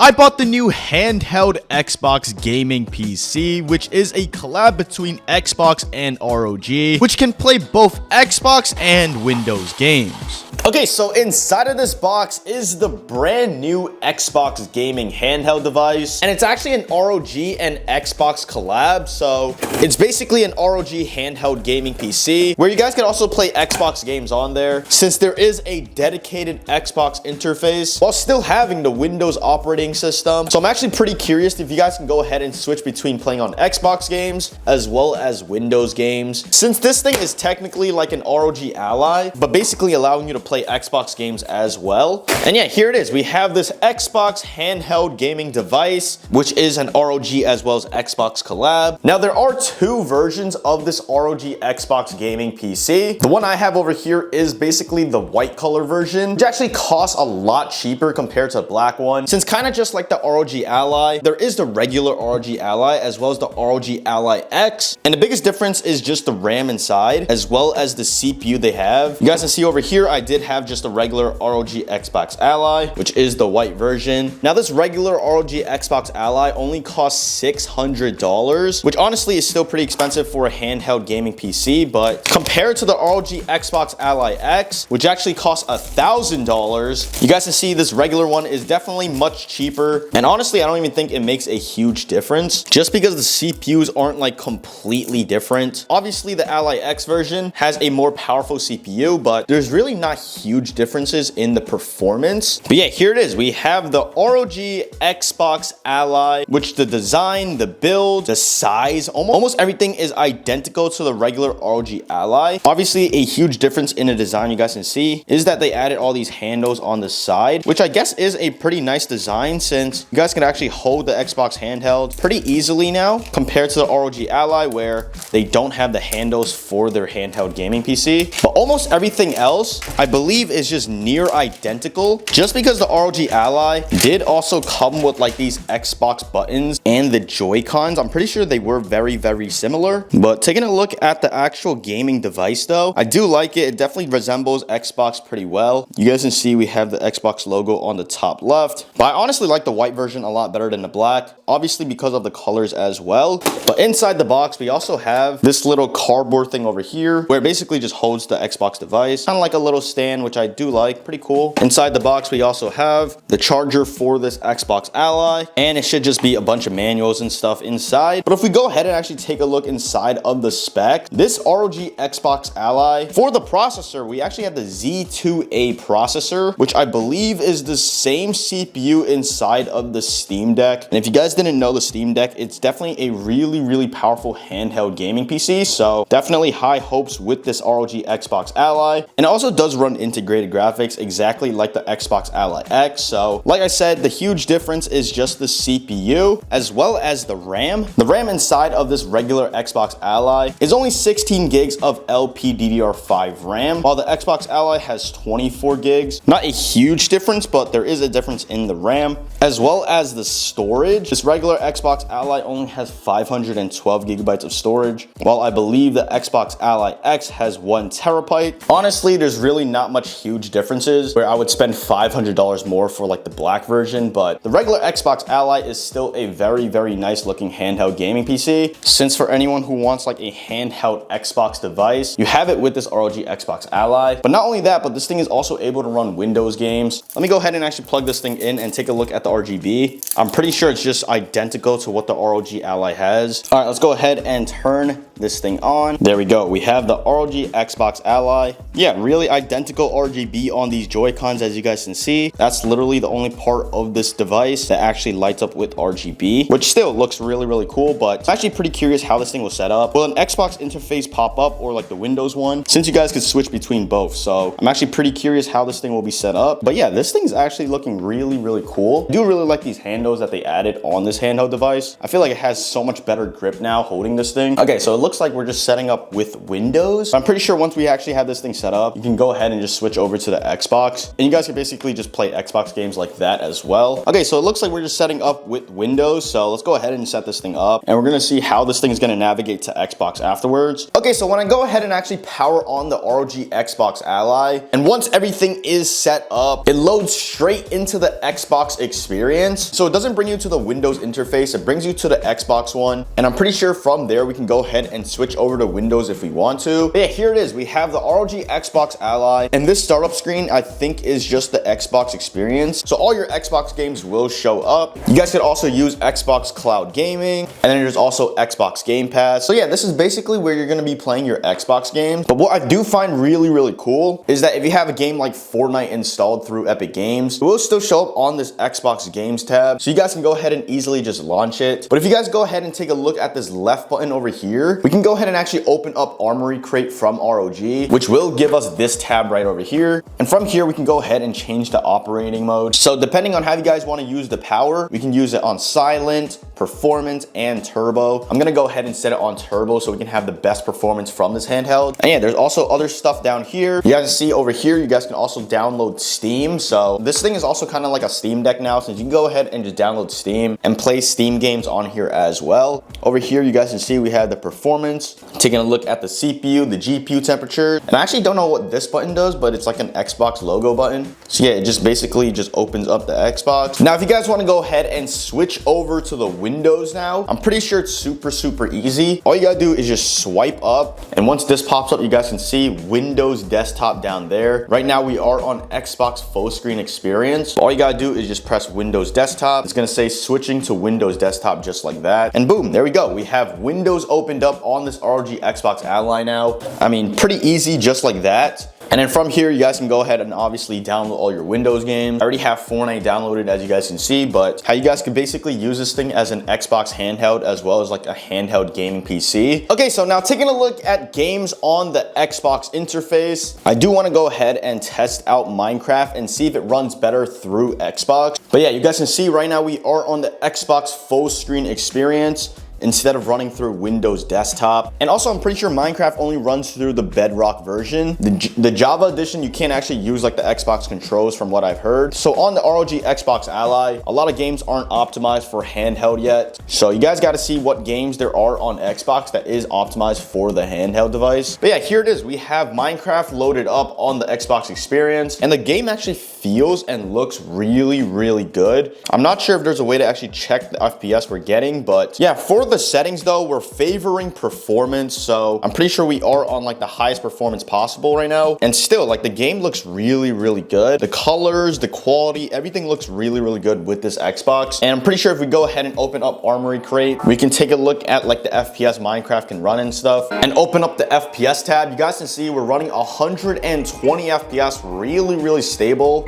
I bought the new handheld Xbox gaming PC, which is a collab between Xbox and ROG, which can play both Xbox and Windows games. Okay, so inside of this box is the brand new Xbox gaming handheld device, and it's actually an ROG and Xbox collab, so it's basically an ROG handheld gaming PC, where you guys can also play Xbox games on there, since there is a dedicated Xbox interface, while still having the Windows operating system. So I'm actually pretty curious if you guys can go ahead and switch between playing on Xbox games, as well as Windows games, since this thing is technically like an ROG ally, but basically allowing you to play Xbox games as well. And yeah, here it is. We have this Xbox handheld gaming device, which is an ROG as well as Xbox collab. Now, there are two versions of this ROG Xbox gaming PC. The one I have over here is basically the white color version, which actually costs a lot cheaper compared to the black one. Since kind of just like the ROG Ally, there is the regular ROG Ally as well as the ROG Ally X. And the biggest difference is just the RAM inside, as well as the CPU they have. You guys can see over here, I did have just a regular ROG Xbox Ally, which is the white version. Now, this regular ROG Xbox Ally only costs $600, which honestly is still pretty expensive for a handheld gaming PC, but compared to the ROG Xbox Ally X, which actually costs $1,000, you guys can see this regular one is definitely much cheaper. And honestly, I don't even think it makes a huge difference, just because the CPUs aren't like completely different. Obviously, the Ally X version has a more powerful CPU, but there's really not huge differences in the performance. But yeah, here it is. We have the ROG Xbox Ally, which the design, the build, the size, almost everything is identical to the regular ROG Ally. Obviously, a huge difference in the design you guys can see is that they added all these handles on the side, which I guess is a pretty nice design, since you guys can actually hold the Xbox handheld pretty easily now, compared to the ROG Ally, where they don't have the handles for their handheld gaming PC. But almost everything else, I believe, is just near identical, just because the ROG Ally did also come with like these Xbox buttons and the Joy-Cons. I'm pretty sure they were very similar. But taking a look at the actual gaming device though, I do like it. It definitely resembles Xbox pretty well. You guys can see we have the Xbox logo on the top left, but I honestly like the white version a lot better than the black, obviously because of the colors as well. But inside the box, we also have this little cardboard thing over here, where it basically just holds the Xbox device, kind of like a little stand, which I do like, pretty cool. Inside the box, we also have the charger for this Xbox Ally, and it should just be a bunch of manuals and stuff inside. But if we go ahead and actually take a look inside of the spec, this ROG Xbox Ally, for the processor, we actually have the Z2A processor, which I believe is the same CPU inside of the Steam Deck. And if you guys didn't know the Steam Deck, it's definitely a really powerful handheld gaming PC, so definitely high hopes with this ROG Xbox Ally. And it also does run integrated graphics exactly like the Xbox Ally X. So like I said, the huge difference is just the CPU as well as the RAM. The RAM inside of this regular Xbox Ally is only 16 gigs of LPDDR5 RAM, while the Xbox Ally has 24 gigs. Not a huge difference, but there is a difference in the RAM as well as the storage. This regular Xbox Ally only has 512 gigabytes of storage, while I believe the Xbox Ally X has 1 terabyte. Honestly, there's really not much huge differences where I would spend $500 more for like the black version, but the regular Xbox Ally is still a very nice looking handheld gaming PC, since for anyone who wants like a handheld Xbox device, you have it with this ROG Xbox Ally. But not only that, but this thing is also able to run Windows games. Let me go ahead and actually plug this thing in and take a look at the RGB. I'm pretty sure it's just identical to what the ROG Ally has. All right, let's go ahead and turn this thing on. There we go. We have the ROG Xbox Ally. Yeah, really identical RGB on these Joy-Cons, as you guys can see. That's literally the only part of this device that actually lights up with RGB, which still looks really cool. But I'm actually pretty curious how this thing was set up. Will an Xbox interface pop up, or like the Windows one, since you guys could switch between both? So I'm actually pretty curious how this thing will be set up. But yeah, this thing's actually looking really cool. I do really like these handles that they added on this handheld device. I feel like it has so much better grip now holding this thing. Okay, so it looks like we're just setting up with Windows. I'm pretty sure once we actually have this thing set up, you can go ahead and just switch over to the Xbox, and you guys can basically just play Xbox games like that as well. Okay, so it looks like we're just setting up with Windows, so let's go ahead and set this thing up, and we're gonna see how this thing is gonna navigate to Xbox afterwards. Okay, so when I go ahead and actually power on the ROG Xbox Ally, and once everything is set up, it loads straight into the Xbox experience. So it doesn't bring you to the Windows interface, it brings you to the Xbox one. And I'm pretty sure from there we can go ahead and switch over to Windows if we want to. But yeah, here it is. We have the ROG Xbox Ally, and this startup screen I think is just the Xbox experience. So all your Xbox games will show up. You guys could also use Xbox Cloud Gaming, and then there's also Xbox Game Pass. So yeah, this is basically where you're gonna be playing your Xbox games. But what I do find really cool is that if you have a game like Fortnite installed through Epic Games, it will still show up on this Xbox Games tab. So you guys can go ahead and easily just launch it. But if you guys go ahead and take a look at this left button over here, we can go ahead and actually open up Armory Crate from ROG, which will give us this tab right over here. And from here, we can go ahead and change the operating mode. So depending on how you guys want to use the power, we can use it on silent, performance, and turbo. I'm gonna go ahead and set it on turbo so we can have the best performance from this handheld. And yeah, there's also other stuff down here. You guys see over here, you guys can also download Steam. So this thing is also kind of like a Steam Deck now, since you can go ahead and just download Steam and play Steam games on here as well. Over here, you guys can see we have the performance, taking a look at the CPU, the GPU temperature. And I actually don't know what this button does, but it's like an Xbox logo button. So yeah, it just basically just opens up the Xbox. Now, if you guys want to go ahead and switch over to the Windows now, I'm pretty sure it's super easy. All you gotta do is just swipe up, and once this pops up, you guys can see Windows Desktop down there. Right now we are on Xbox full screen experience. All you gotta do is just press Windows Desktop. It's gonna say switching to Windows Desktop just like that, and boom, there we go. We have Windows opened up on this ROG Xbox Ally now. I mean, pretty easy just like that. And then from here, you guys can go ahead and obviously download all your Windows games. I already have Fortnite downloaded, as you guys can see, but how you guys can basically use this thing as an Xbox handheld as well as like a handheld gaming PC. Okay, so now taking a look at games on the Xbox interface, I do want to go ahead and test out Minecraft and see if it runs better through Xbox. But yeah, you guys can see right now we are on the Xbox full screen experience instead of running through Windows Desktop. And also, I'm pretty sure Minecraft only runs through the Bedrock version. The Java edition, you can't actually use like the Xbox controls from what I've heard. So on the ROG Xbox Ally, a lot of games aren't optimized for handheld yet. So you guys got to see what games there are on Xbox that is optimized for the handheld device. But yeah, here it is. We have Minecraft loaded up on the Xbox experience, and the game actually feels and looks really good. I'm not sure if there's a way to actually check the FPS we're getting, but yeah, for the settings though, we're favoring performance, so I'm pretty sure we are on like the highest performance possible right now. And still, like, the game looks really good. The colors, the quality, everything looks really good with this Xbox. And I'm pretty sure if we go ahead and open up Armory Crate, we can take a look at like the FPS Minecraft can run and stuff, and open up the FPS tab. You guys can see we're running 120 FPS, really stable.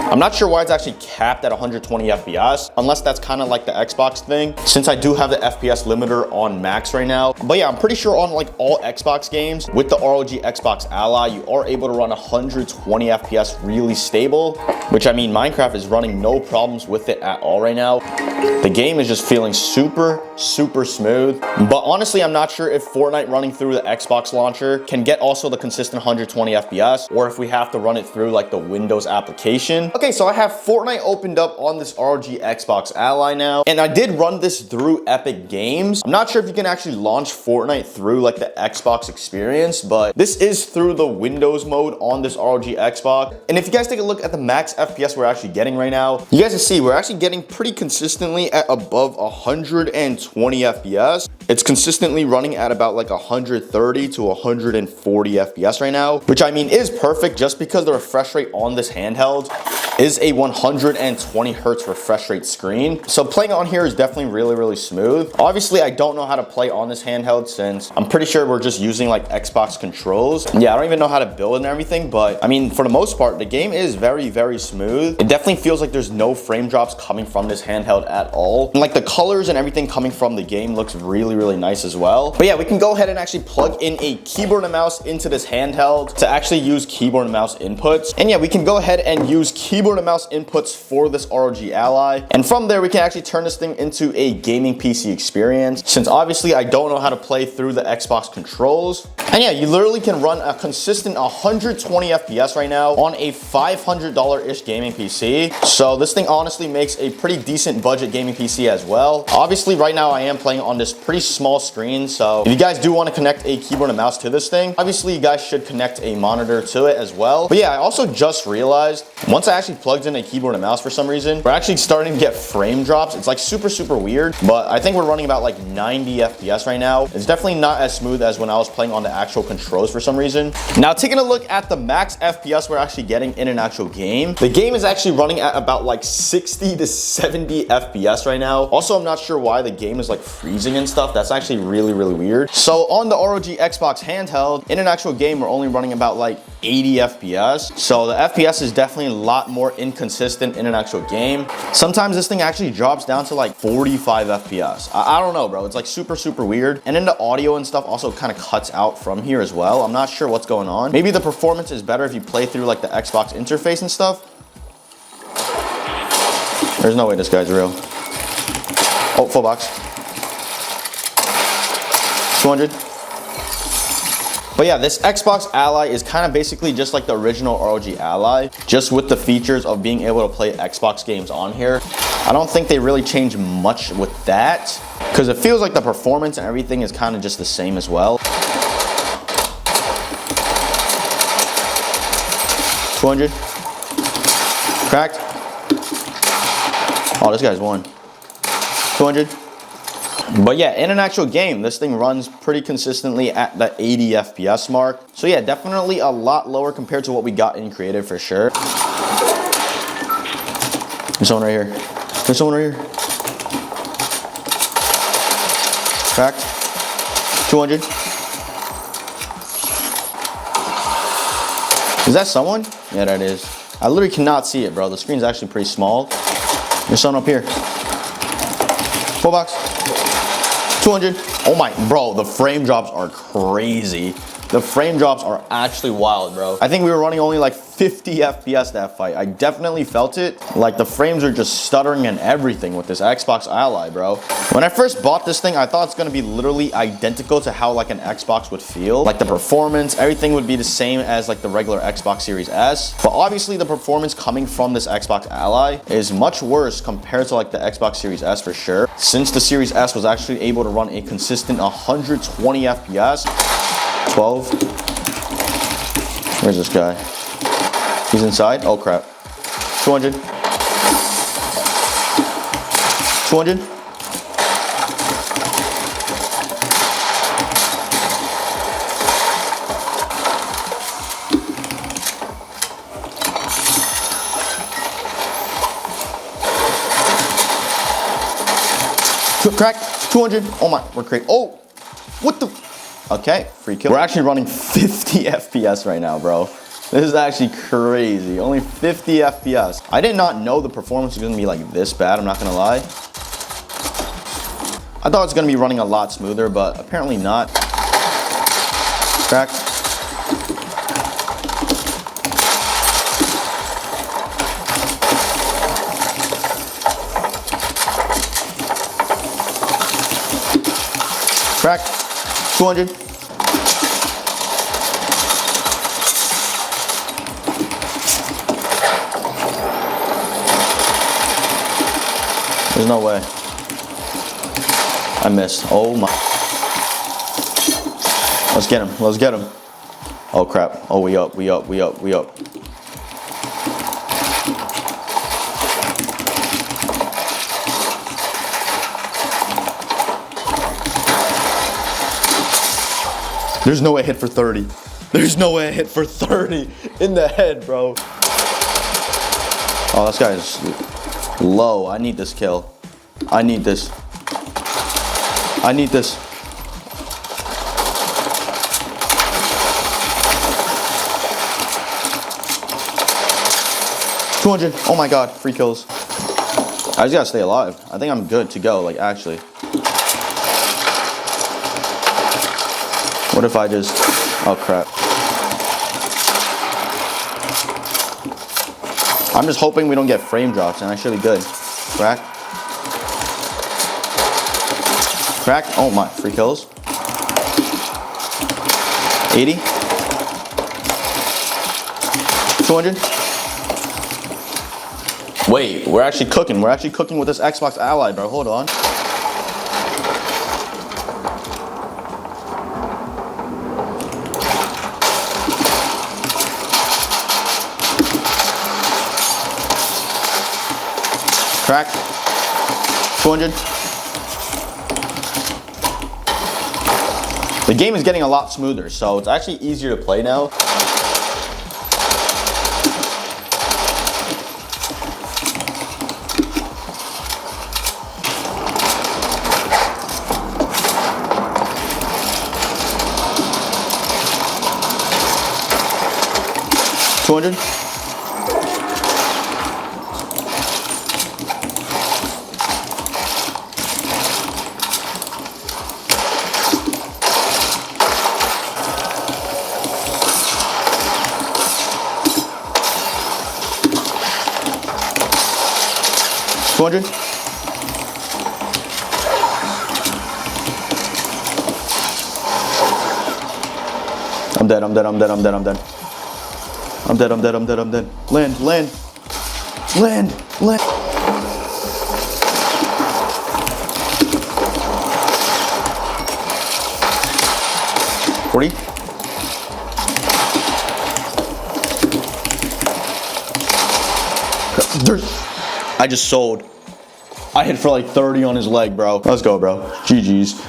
I'm not sure why it's actually capped at 120 FPS, unless that's kind of like the Xbox thing, since I do have the FPS limiter on max right now. But yeah, I'm pretty sure on like all Xbox games with the ROG Xbox Ally, you are able to run 120 FPS really stable, which I mean, Minecraft is running no problems with it at all right now. The game is just feeling super smooth. But honestly, I'm not sure if Fortnite running through the Xbox launcher can get also the consistent 120 FPS, or if we have to run it through like the Windows application. Okay, so I have Fortnite opened up on this ROG Xbox Ally now, and I did run this through Epic Games. I'm not sure if you can actually launch Fortnite through like the Xbox experience, but this is through the Windows mode on this ROG Xbox. And if you guys take a look at the max FPS we're actually getting right now, you guys can see we're actually getting pretty consistently at above 120 FPS. It's consistently running at about like 130 to 140 FPS right now, which I mean is perfect, just because the refresh rate on this handheld is a 120 hertz refresh rate screen. So playing on here is definitely really smooth. Obviously, I don't know how to play on this handheld, since I'm pretty sure we're just using like Xbox controls. Yeah, I don't even know how to build and everything, but I mean, for the most part, the game is very smooth. It definitely feels like there's no frame drops coming from this handheld at all. And like the colors and everything coming from the game looks really nice as well. But yeah, we can go ahead and actually plug in a keyboard and mouse into this handheld to actually use keyboard and mouse inputs. And yeah, we can go ahead and use keyboard and mouse inputs for this ROG Ally. And from there, we can actually turn this thing into a gaming PC experience, since obviously I don't know how to play through the Xbox controls. And yeah, you literally can run a consistent 120 FPS right now on a $500-ish gaming PC. So this thing honestly makes a pretty decent budget gaming PC as well. Obviously, right now I am playing on this pretty small screen, so if you guys do want to connect a keyboard and mouse to this thing, obviously you guys should connect a monitor to it as well. But yeah, I also just realized once I actually plugged in a keyboard and mouse for some reason, we're actually starting to get frame drops. It's like super weird, but I think we're running about like 90 FPS right now. It's definitely not as smooth as when I was playing on the actual controls for some reason. Now, taking a look at the max FPS we're actually getting in an actual game, the game is actually running at about like 60 to 70 FPS right now. Also, I'm not sure why the game is like freezing and stuff. That's actually really weird. So on the ROG Xbox handheld, in an actual game, we're only running about like 80 FPS. So the FPS is definitely a lot more inconsistent in an actual game. Sometimes this thing actually drops down to like 45 FPS. I don't know, bro. It's like super weird. And then the audio and stuff also kind of cuts out from here as well. I'm not sure what's going on. Maybe the performance is better if you play through like the Xbox interface and stuff. There's no way this guy's real. Oh, full box. 200. But yeah, this Xbox Ally is kind of basically just like the original ROG Ally, just with the features of being able to play Xbox games on here. I don't think they really changed much with that, because it feels like the performance and everything is kind of just the same as well. 200. Cracked. Oh, this guy's won. 200. But yeah, in an actual game, this thing runs pretty consistently at the 80 FPS mark. So yeah, definitely a lot lower compared to what we got in creative for sure. There's someone right here. There's someone right here. Cracked. 200. Is that someone? Yeah, that is. I literally cannot see it, bro. The screen's actually pretty small. There's someone up here. Full box. 200. Oh my, bro, the frame drops are crazy. The frame drops are actually wild, bro. I think we were running only like 50 FPS that fight. I definitely felt it. Like the frames are just stuttering and everything with this Xbox Ally, bro. When I first bought this thing, I thought it's gonna be literally identical to how like an Xbox would feel. Like the performance, everything would be the same as like the regular Xbox Series S. But obviously the performance coming from this Xbox Ally is much worse compared to like the Xbox Series S for sure. Since the Series S was actually able to run a consistent 120 FPS. 12. Where's this guy? He's inside? Oh crap. 200. 200. Crack. 200. Oh my, we're crazy. Oh, what the? Okay, free kill. We're actually running 50 FPS right now, bro. This is actually crazy. Only 50 FPS. I did not know the performance was gonna be like this bad, I'm not gonna lie. I thought it was gonna be running a lot smoother, but apparently not. Cracked. Cracked. 200. There's no way. I missed. Oh my. Let's get him. Let's get him. Oh crap. Oh, we up. There's no way I hit for 30. There's no way I hit for 30 in the head, bro. Oh, this guy's low. I need this kill. I need this. I need this. $200. Oh my god, free kills. I just gotta stay alive. I think I'm good to go, like actually. What if I just, oh crap. I'm just hoping we don't get frame drops and I should be good. Crack. Crack, oh my, free kills. 80. 200. Wait, we're actually cooking. We're actually cooking with this Xbox Ally, bro. Hold on. 200. The game is getting a lot smoother, so it's actually easier to play now. $200. $200. I'm dead. Land. 40. I just sold. I hit for like 30 on his leg, bro. Let's go, bro. GG's.